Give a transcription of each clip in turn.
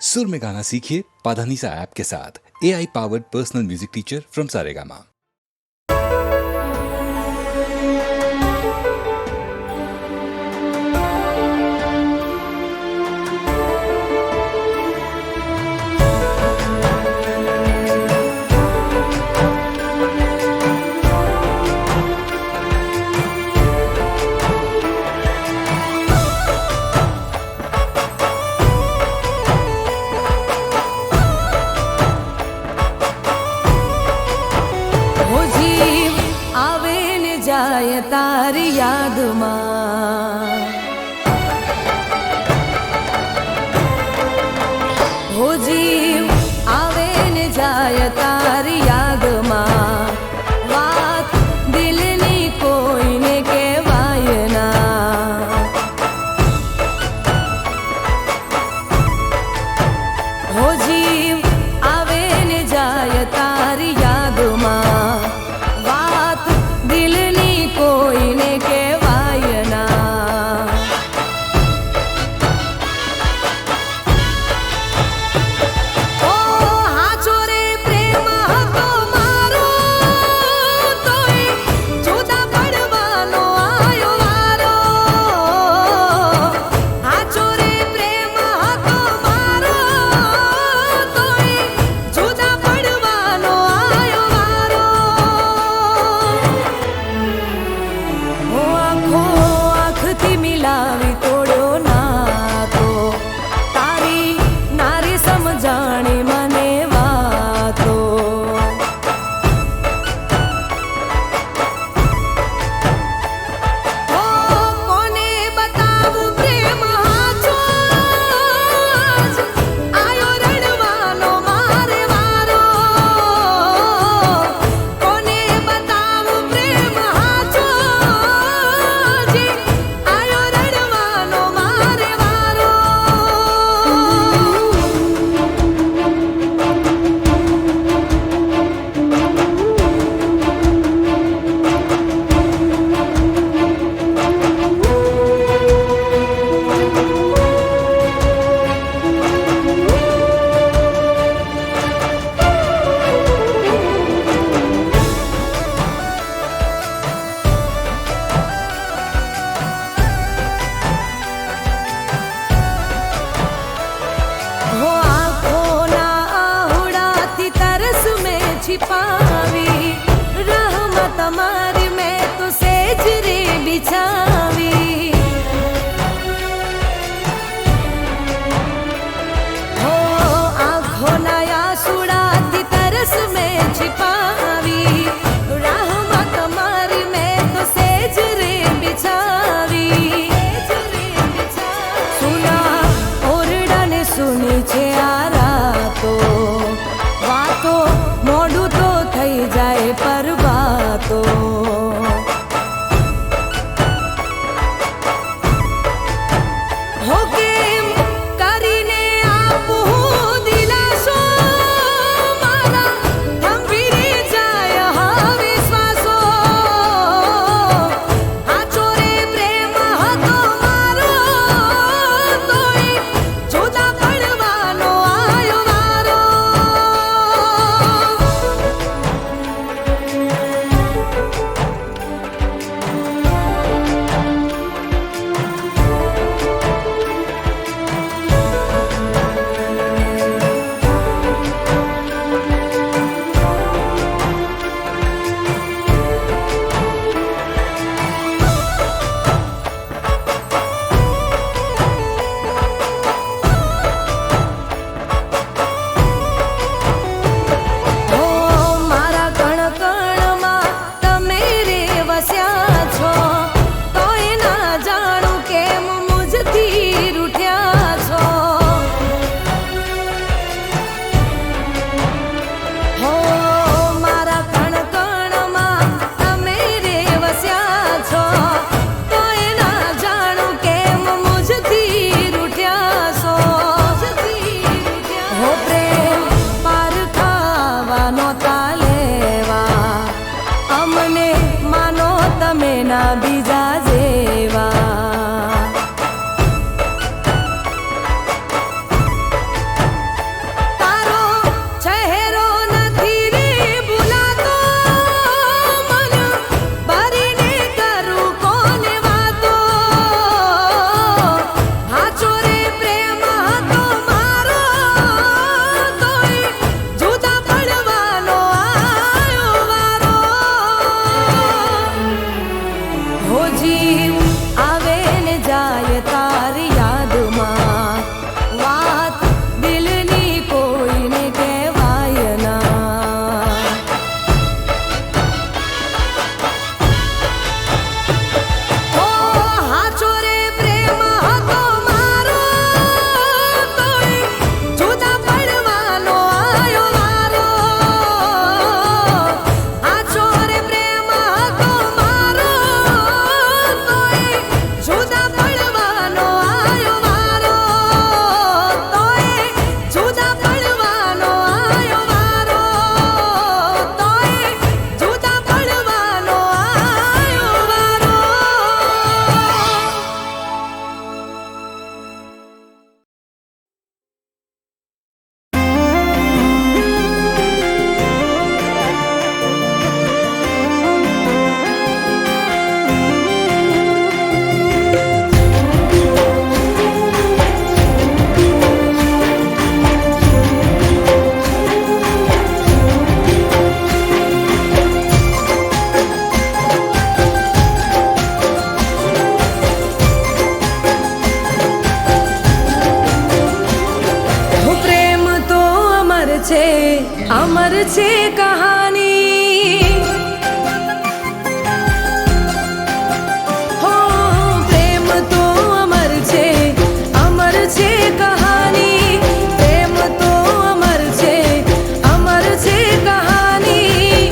सुर में गाना सीखिए पाधानीसा ऐप के साथ। AI powered personal music teacher from Saregama. तारी याद हो जीव आवे ने जाय तारी याद बात दिलनी कोई ने कहवाय ना हो जीव आवे ने जाय तारी याद बात दिलनी कोई ने कहवाय ना ओ हाचो रे प्रेम હતો મારો તોય જુદા પડવાનો આયો વારો હાચો રે પ્રેમ હતો મારો તોય જુદા પડવાનો આયો વારો આંખથી મિલાવી તોડ્યો ના તો તારી નારી સમજાણી મને વાતો કોને બતાવું પ્રેમ હાચો આયો રડવાનો મારે વારો કોને બતાવું પ્રેમ હાચો આયો રડવાનો મારે વારો हो आँखों ना आहुड़ाती तरस में छिपावी रहमत हमारी मैं तो सेजरे बिछावी हो आँखों ना आहुड़ाती तरस में छिपावी रहमत हमारी मैं तो सेजरे बिछावी सुना ઓરડાને સુની છે આ રાતો વાતો મોઢું તો થઈ જાય પર વાતો હો કેમ કરીને આપું દિલાસો મારા થંભી જાય હવે શ્વાસો હાચો રે પ્રેમ હતો મારો તોય જુદા પડવાનો આયો વારો અમર છે કહાની હો પ્રેમ તો અમર છે કહાની પ્રેમ તો અમર છે કહાની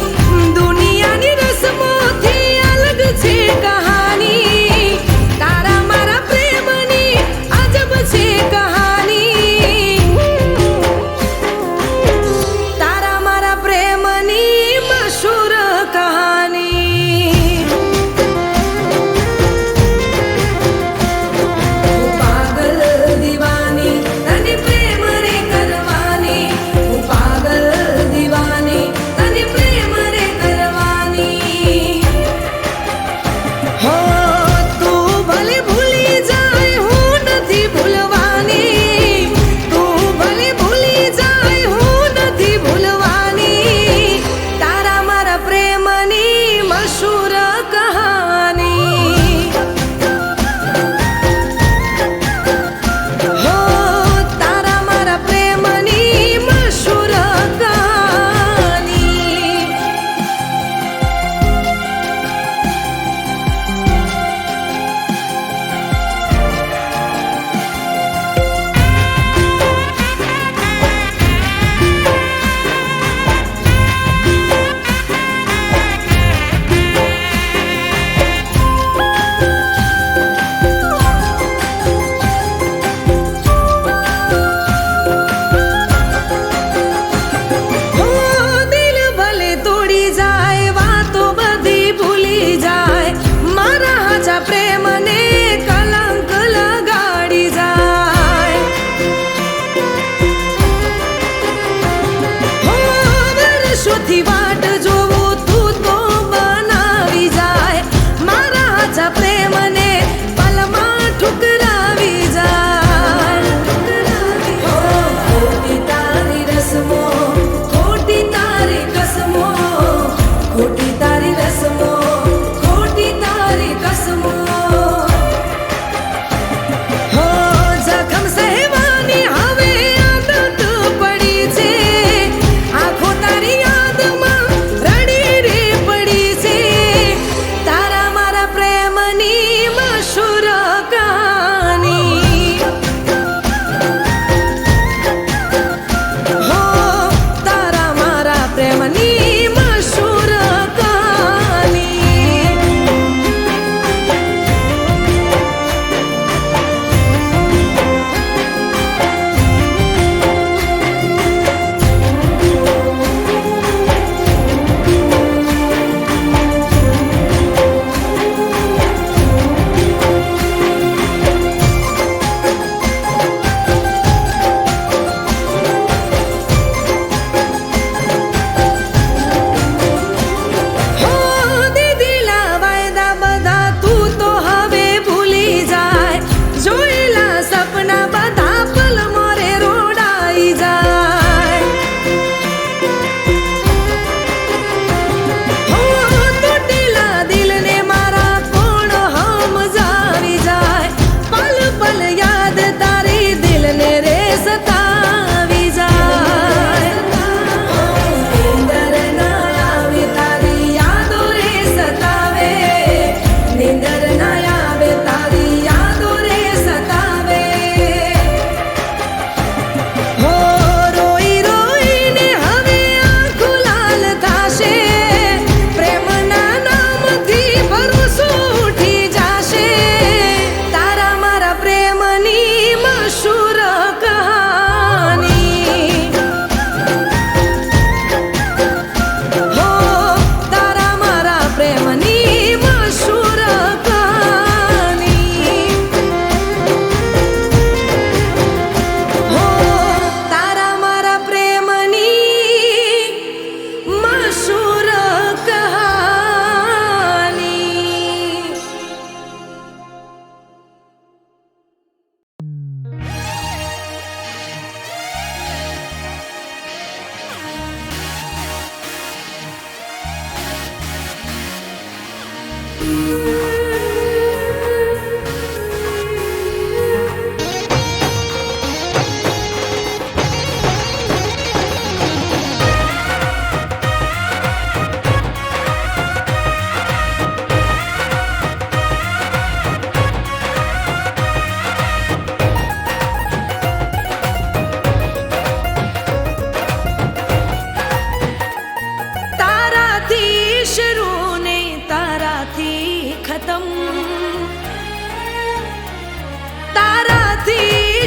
દુનિયાની રસમોથી અલગ છે કહાની તારા મારા પ્રેમની અજબ છે કહાની તારા મારા પ્રેમની મશહૂર કહાની હું પાગલ દીવાની તને પ્રેમ રે કરવાની હું પાગલ દીવાની તને પ્રેમ રે કરવાની હો તું ભલે ભૂલી જાય હું નથી ભૂલવાની તું ભલે ભૂલી જાય હું નથી ભૂલવાની તારા મારા પ્રેમની મશહૂર કહાની હો તારા મારા પ્રેમની મશહૂર કહાની હો દિલ ભલે તોડી જાય વાતો બધી ભૂલી જાય મારા હાચા પ્રેમને કલંક લગાડી જાય હો વર્ષોથી વાટ જોવું તું તો બનાવી જાય મારા હાચા પ્રેમને પલમાં ઠુકરાવી જાય હો ખોટી તારી રસમો ખોટી તારી કસમો ખોટી તારી રસમો ખોટી તારી કસમો હો જખમ સહેવાની હવે આદત પડી છે આંખો તારી યાદમાં રડી રે પડી છે તારા મારા પ્રેમની મશહૂર કહાની હો તારા મારા પ્રેમની મશહૂર કહાની હો દીદીલા વાયદા બધા તું તો હવે ભૂલી જાય જોયેલા સપના બધા પલ મોરે રોડાઈ જાય હો તૂટેલા દિલને મારા કોણ સમજાવી જાય પલ પલ યાદ તારી દિલને રે સતાવી જાય નીંદર ના આવે તારી યાદો રે સતાવે નીંદર ના આવે તારી યાદો રે સતાવે હો રોઈ રોઈને હવે આંખો લાલ થાશે પ્રેમના નામથી ભરોસો ઉઠી જાશે તારા મારા પ્રેમની મશહૂર કહાની હો તારા મારા પ્રેમની મશહૂર કહાની હો તારા મારા પ્રેમની મશહૂર કહાની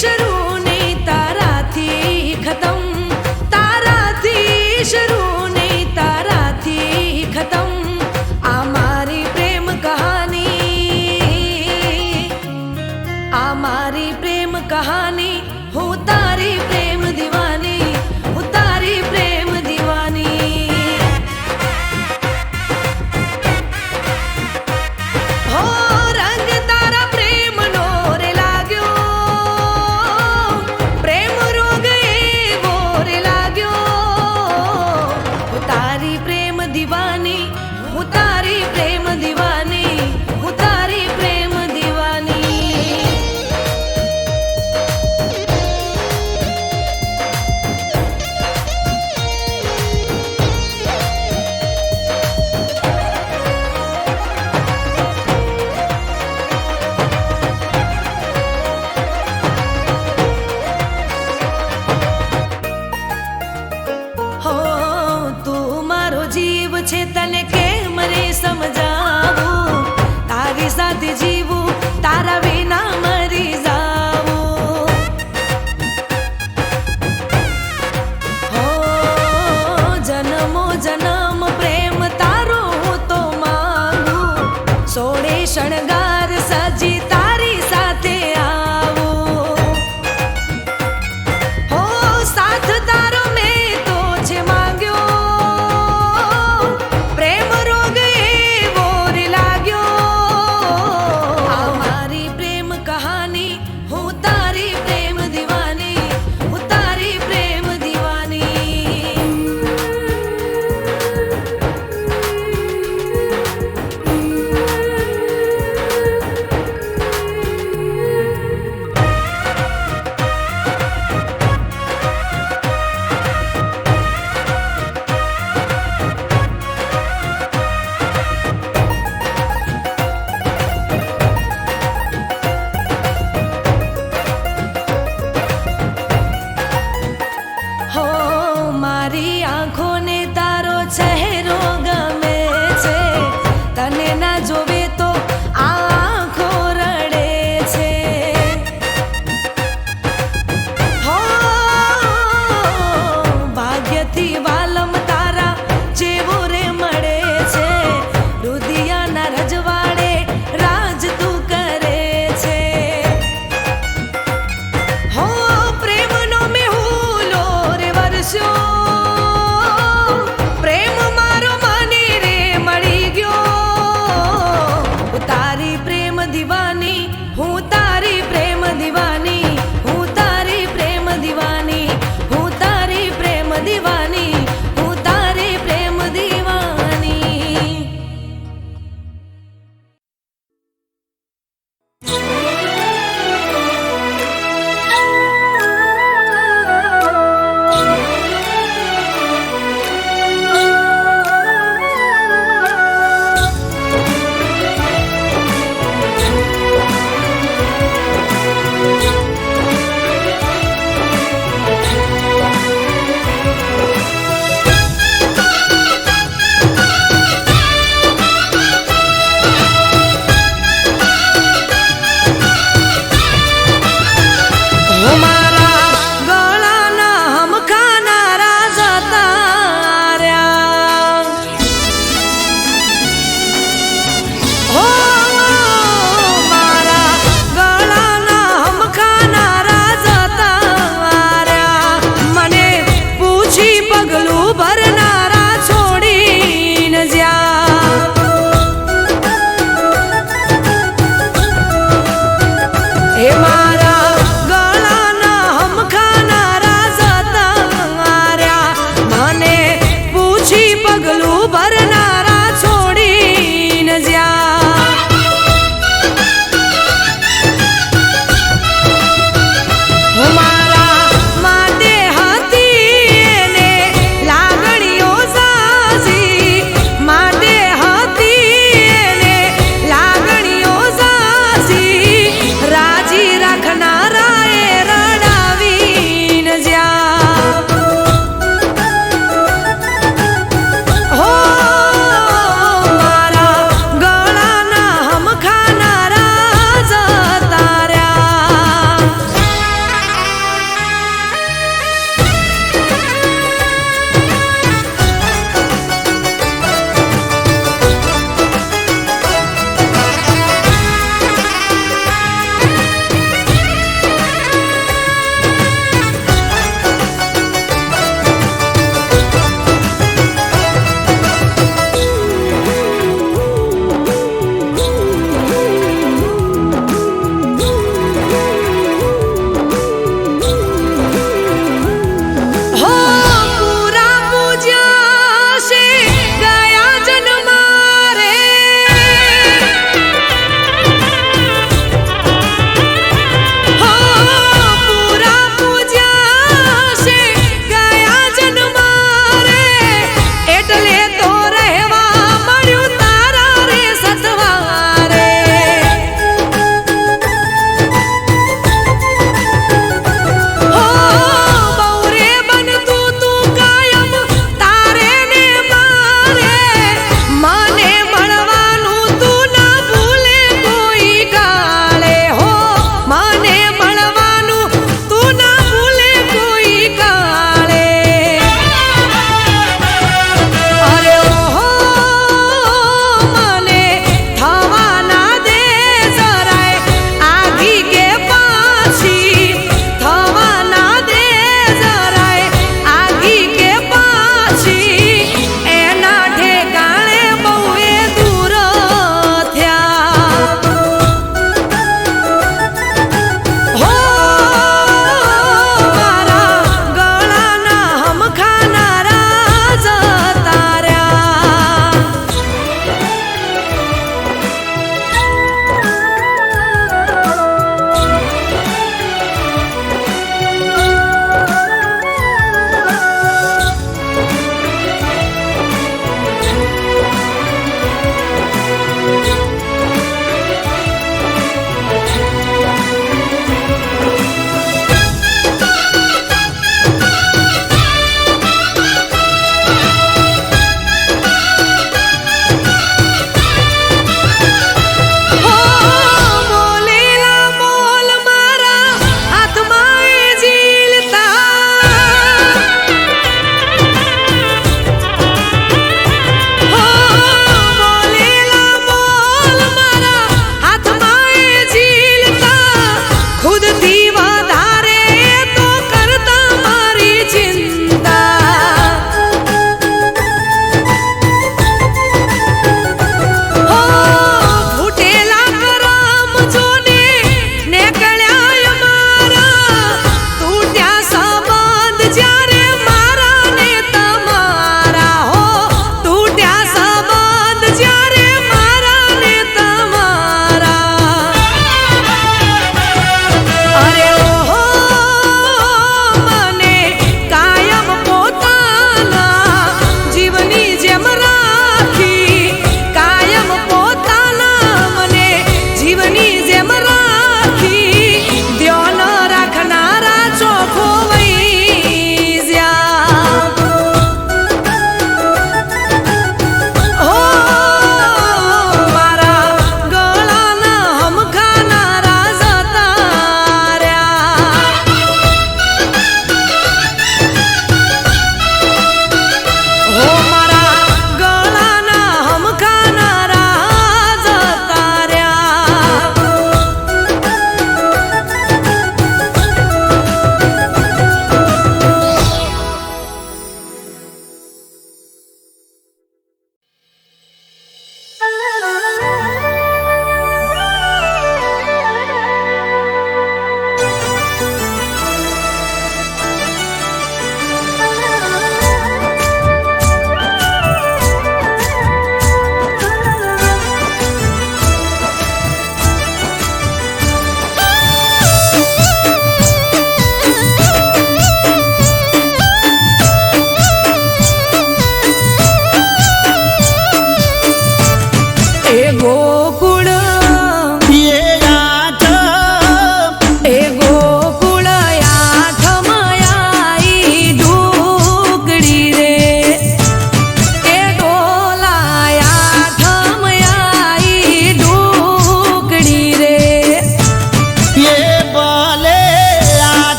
શરૂ નહીં તારાથી ખતમ, તારાથી શરૂ નહીં તારાથી ખતમ. આ મારી પ્રેમ કહાની, આ મારી પ્રેમ કહાની. હું તારી પ્રેમ દીવાની, હું તારી પ્રેમ દીવાની. હો રંગ તારા પ્રેમનો રે લાગ્યો, પ્રેમ રોગ એવો રે લાગ્યો. હું તારી પ્રેમ દીવાની, હું તારી પ્રેમ દીવાની, હું તારી પ્રેમ દીવાની. હો તું મારો જીવ છે, તને કેમ રે સમજાવું. તારી સાથે જીવું, તારા વિના મરી જાવું. હો જન્મો જન્મ પ્રેમ તારો હું તો માંગું. સોળે શણગાર સજી તારી સાથે આવું. હો સાથ તારો મેં તો છે માંગ્યો, પ્રેમ રોગ એવો રે લાગ્યો.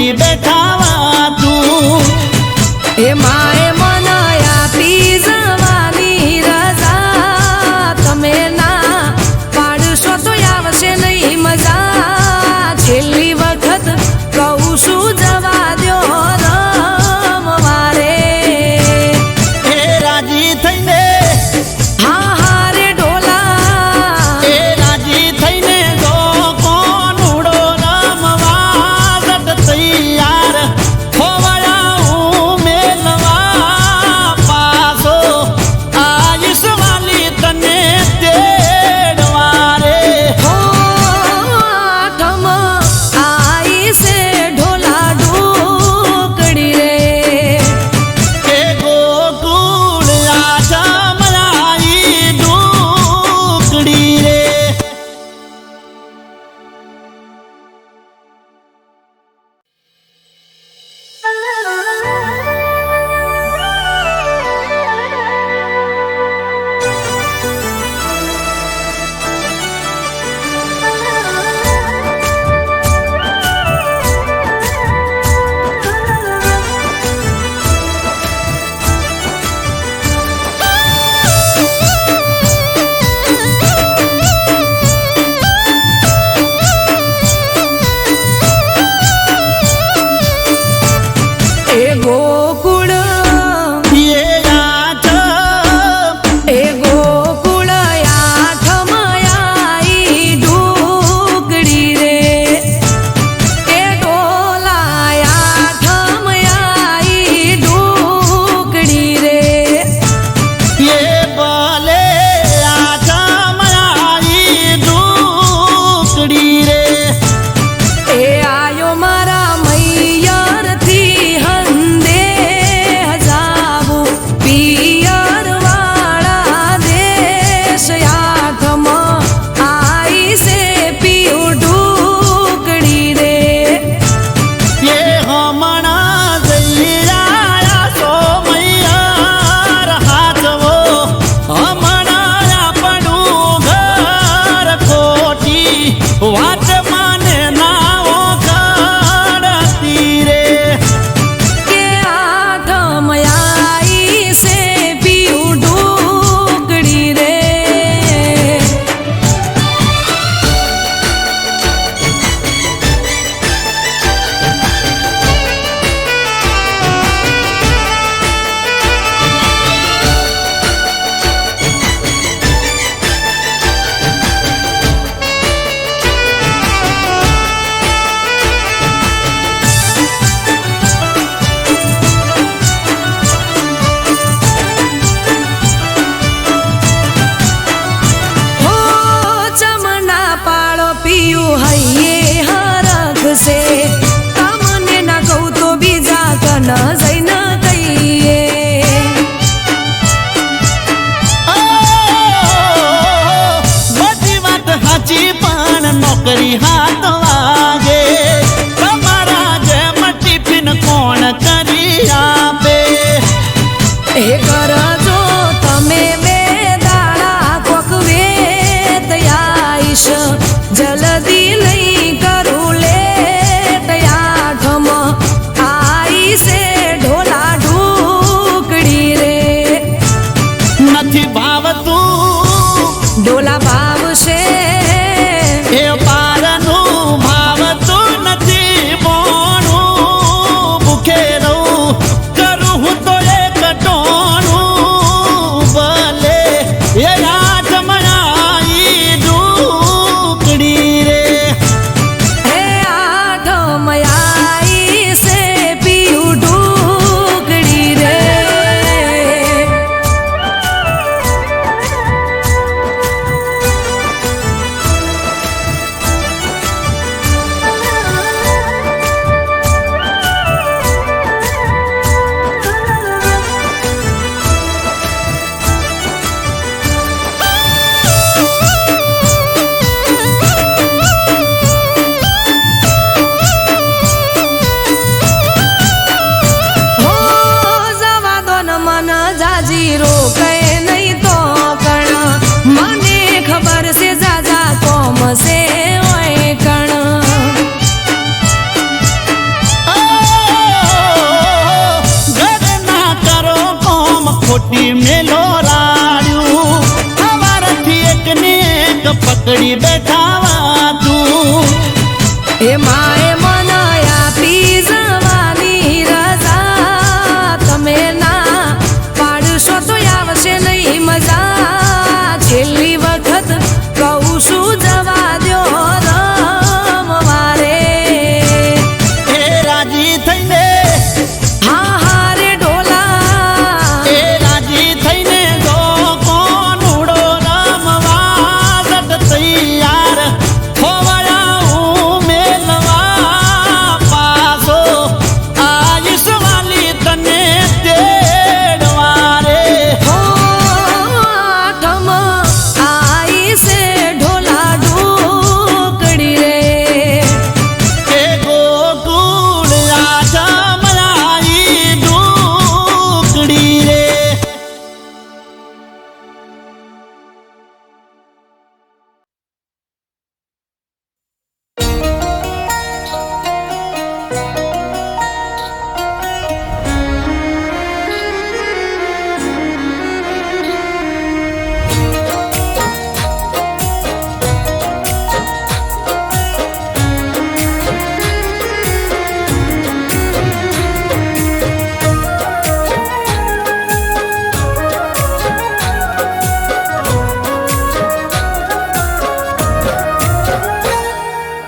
કરી બેઠાવા તું એ માએ મન આપી જવાની રજા તમે ના પાડશો તો આવશે નહીં મજા છેલ્લી વખત કહું છું જવા દ્યો રમવા રે એ રાજી થઈને હા હા રે ઢોલા એ રાજી થઈને જો કોનુડો રમવા જટ તૈયાર ખોવાયા હું મેલવા પાછો આઈશ વાલી તને તેડવા રે હો આઠમ આઈ સે ઢોલા ઢોકડી રે એ ગોકુળ આચમલાઈ ડુકડી રે એ ગોકુળ એ એ ગોકુળ આઠમ આઈ ઢોકડી રે એ ઢોલા આઠમ આઈ ઢોકડી રે એ ભલે આચમલાઈ ડુકડી રે એ આયો મારા મૈયરથી હંદે જાવું પિયર વાળા દેશ આઠમ આઈ સે પીયું ઢોકડી રે એ હમણાં જઈ રહ્યા છો મૈયાર હાથવો હમણાં આપણું ઘર ખોટી વાત માને નાઓ કાઢતી રે કે આઠમ આઈ સે પીયું ઢોકડી રે હો ચમના પાડો પીયું હૈયે હરખ સે તમને ના કહું તો બીજા કન જઈને કહીએ બધી વાત સાચી પણ નોકરી હાથ વાગે તમારા જેમ ટિફિન કોણ કરી આપે એ કરજો તમે બે દાડા કોક વેત આઈશ જલ્દી નહીં કરું લેટ આઠમ આઈ સે ઢોલા ઢોકડી રે નથી ભાવતું ઢોલા ભાવશે એ પારનું ભાવતું નથી બોણું ભૂખે રહું કરું હું તો એક ટોણું ભલે એ આઠમણાઈ ડુકડી રે હે આઠમ આઈ સે પીયું ઢોકડી રે ખોટી મેલો રાડ્યું સવારથી એક ને એક પકડી બેઠાવા તું એ માએ મને આપી જવાની રજા તમે ના પાડશો તો આવશે નહીં મજા છેલ્લી વખત કહું છું જવા દ્યો રમવા રે એ રાજી થઈને હા હા રે ઢોલા એ રાજી થઈને જો કોણ ઉડો રમવા જટ તૈયાર હોવાયા હું મેલવા પાછો આઈશ વાલી તને તેડવા રે હો આઠમ આઈ છે ઢોલા ઢોકડી રે એ ગોકુળ આચમરાઈ ઢોકડી રે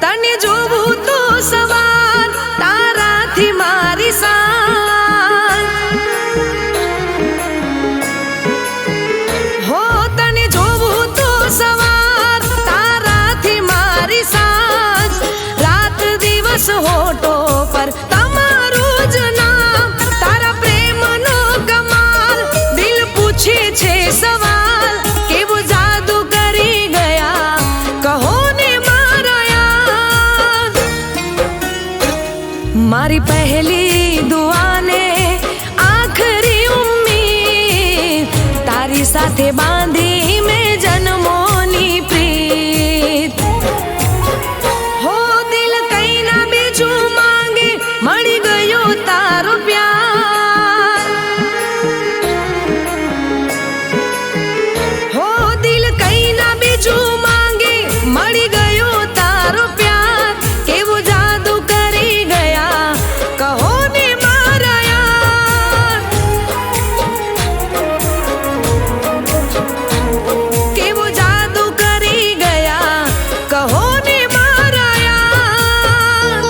તને જોવું તો સવાર તારાથી મારી સાંજ હો તને જોવું તો સવાર તારાથી મારી સાંજ રાત દિવસ હોઠો પર તમારું જ નામ તારા પ્રેમનો કમાલ દિલ પૂછે છે સવાલ કેવું જાદુ કરી ગયા કહો ને મારા યાર મારી પહેલી દુઆને આખરી ઉમ્મીદ તારી સાથે બાંધી મેં જન્મોની પ્રીત હો દિલ કઈ ના બીજું માંગે મળી ગયો તારો પ્યાર હો દિલ કઈ ના બીજું માંગે મળી ગયો તારો પ્યાર કેવું જાદુ કરી ગયા કહો ને મારા યાર કેવું જાદુ કરી ગયા કહો ને મારા યાર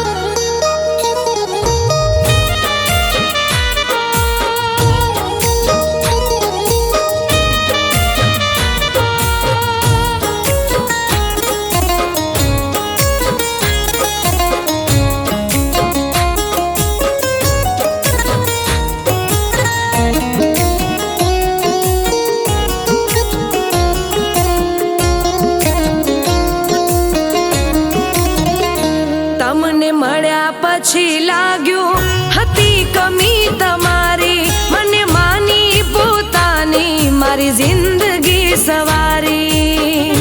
તમને મળ્યા પછી લાગ્યું હતી કમી તમારી મને માની પોતાની મારી જિંદગી સવારી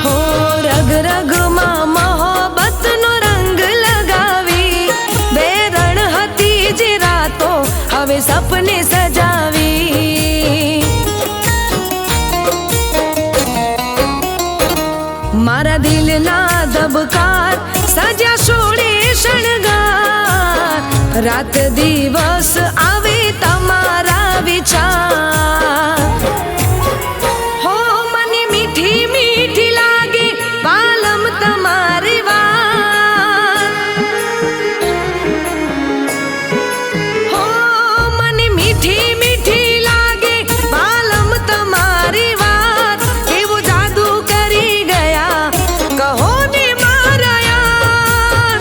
હો રગ રગમાં મોહબ્બતનો રંગ લગાવી બે રણ હતી જે રાતો હવે સપને સજાવી મારા દિલના ધબકાર સજા સોળે શણગાર રાત દિવસ આવે તમારા વિચાર હો મને મીઠી મીઠી લાગે પાલમ તમારી વાત હો મને મીઠી મીઠી લાગે પાલમ તમારી વાત કેવું જાદુ કરી ગયા કહો ને મારા યાર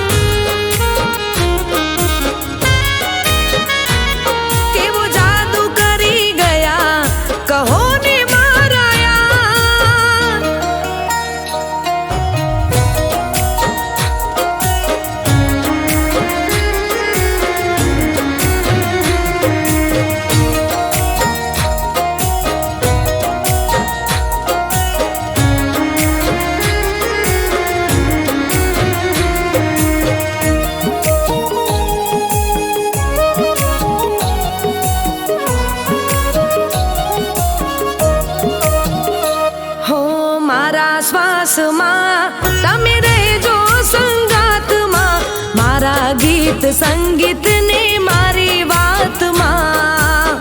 શ્વાસમાં તમે રહેજો સંગાતમાં મારા ગીત સંગીત ને મારી વાતમાં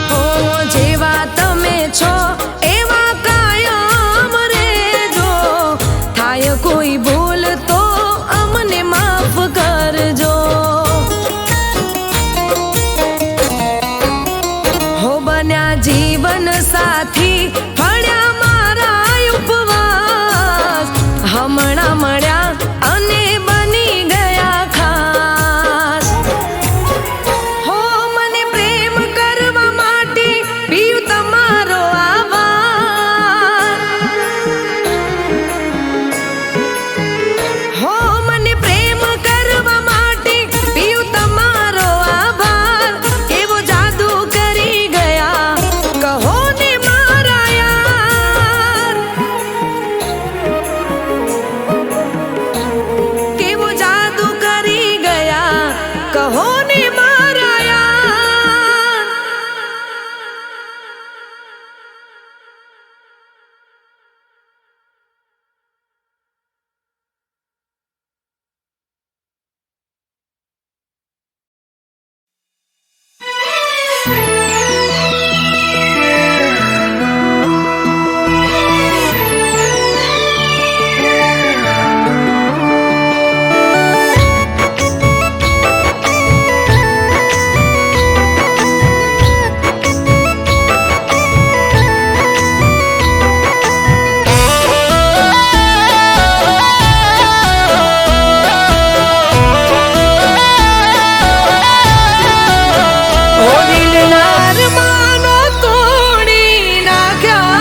હો જેવા તમે છો એવા કાયમ રહેજો થાય કોઈ ભૂલ તો અમને માફ કરજો હો બન્યા જીવન સાથી ફળ્યા મારા ઉપવાસ હમણાં મળ્યા અને બની ગયા ખાસ હો મને પ્રેમ કરવા માટે પીયું તમારો આભાર હો મને પ્રેમ કરવા માટે પીયું તમારો આભાર કેવો જાદુ કરી ગયા કહો ને મારા યાર કેવો જાદુ કરી ગયા કહો ને મારા યાર ઓ દિલના અરમાનો તોડી નાખ્યા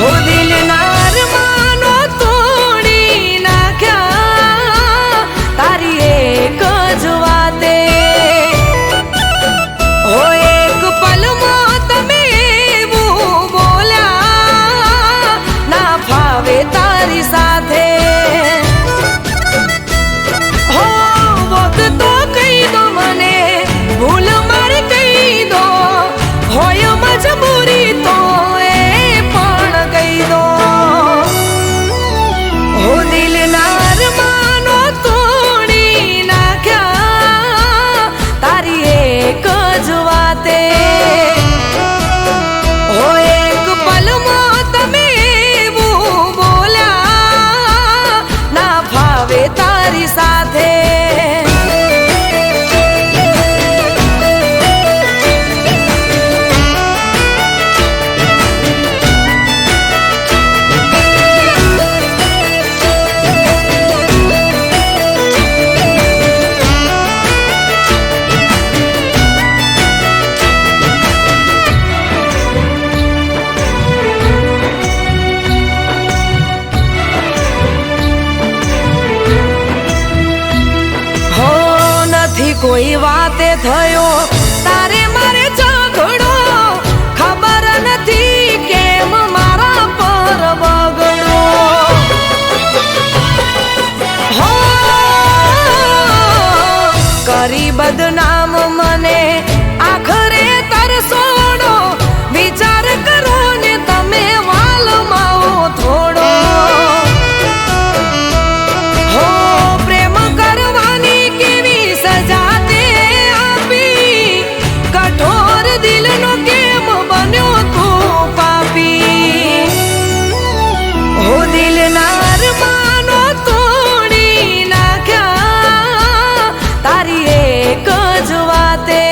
ઓ દિલના અરમાનો તોડી નાખ્યા તારી એક જ વાતે ઓ એક પલમાં તમે એવું બોલ્યા ના ફાવે તારી સાથે હો વખત તો કહી દો મને ભૂલ મારી કહી દો હોય મજબૂરી તો એ પણ કહી દો હો દિલના અરમાનો તોડી નાખ્યા તારી એક જ વાતે હો એક પલમાં તમે એવું બોલ્યા ના ફાવે તારી સાથે હો નથી કોઈ વાતે થયો તારે મારે ઝઘડો ખબર નથી કેમ મારા પર બગડો હો કરી બદનામ મને આખરે તરસોડો વિચાર કરો ને તમે વાલમાં થોડો હો પ્રેમ કરવાની કેવી સજા તે આપી કઠોર દિલનો કેમ બન્યો તું પાપી હો દિલના અરમાનો તોડી નાખ્યા તારી એક જ વાતે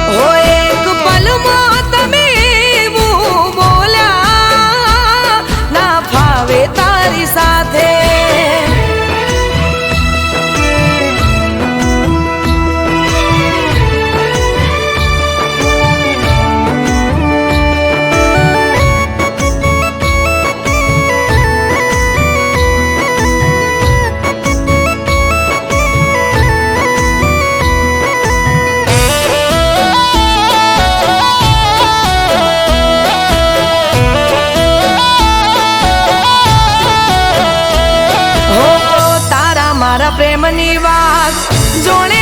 હો એક પલમાં તમે એવું બોલ્યા ના ફાવે તારી સાથે પ્રેમની વાત જોડે